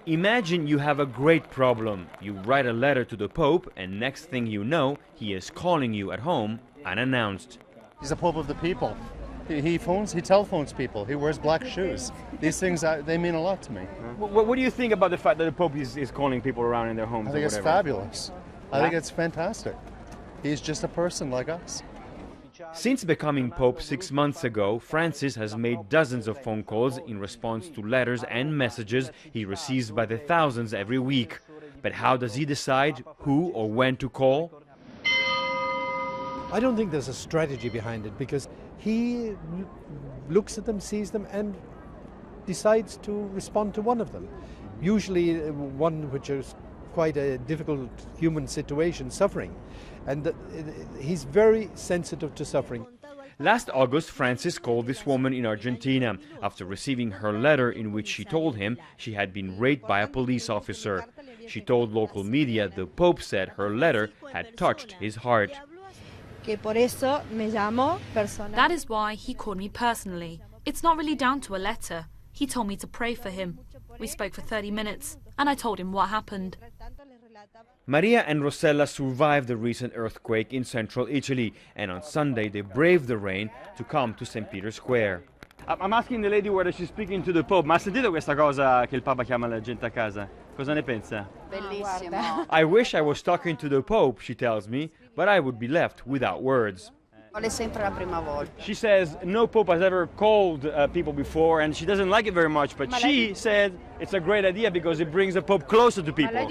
Imagine you have a great problem. You write a letter to the Pope, and next thing you know, he is calling you at home unannounced. He's the Pope of the people. He telephones people. He wears black shoes. These things, they mean a lot to me. What do you think about the fact that the Pope is calling people around in their homes? I think or it's whatever? fabulous. I think it's fantastic. He's just a person like us. Since becoming Pope 6 months ago, Francis has made dozens of phone calls in response to letters and messages he receives by the thousands every week. But how does he decide who or when to call? I don't think there's a strategy behind it, because he looks at them, sees them, and decides to respond to one of them. Usually one which is quite a difficult human situation, suffering. And he's very sensitive to suffering. Last August, Francis called this woman in Argentina after receiving her letter in which she told him she had been raped by a police officer. She told local media the Pope said her letter had touched his heart. That is why he called me personally. It's not really down to a letter. He told me to pray for him. We spoke for 30 minutes, and I told him what happened. Maria and Rossella survived the recent earthquake in central Italy, and on Sunday they braved the rain to come to St. Peter's Square. I'm asking the lady whether she's speaking to the Pope. Ma ha sentito questa cosa che il Papa chiama la gente a casa? Cosa ne pensa? Bellissimo. I wish I was talking to the Pope, she tells me, but I would be left without words. È sempre la prima volta. She says no Pope has ever called people before, and she doesn't like it very much, but she said it's a great idea because it brings the Pope closer to people.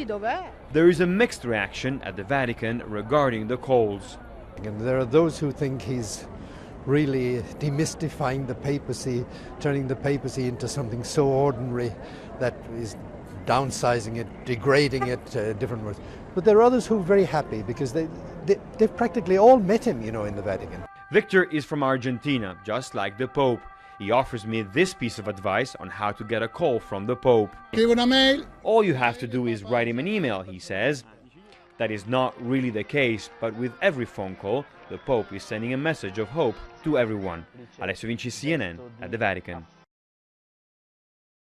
There is a mixed reaction at the Vatican regarding the calls. And there are those who think he's really demystifying the papacy, turning the papacy into something so ordinary that is downsizing it, degrading it, different words. But there are others who are very happy because they've practically all met him, you know, in the Vatican. Victor is from Argentina, just like the Pope. He offers me this piece of advice on how to get a call from the Pope. All you have to do is write him an email, he says. That is not really the case, but with every phone call, the Pope is sending a message of hope to everyone. Alessio Vinci, CNN, at the Vatican.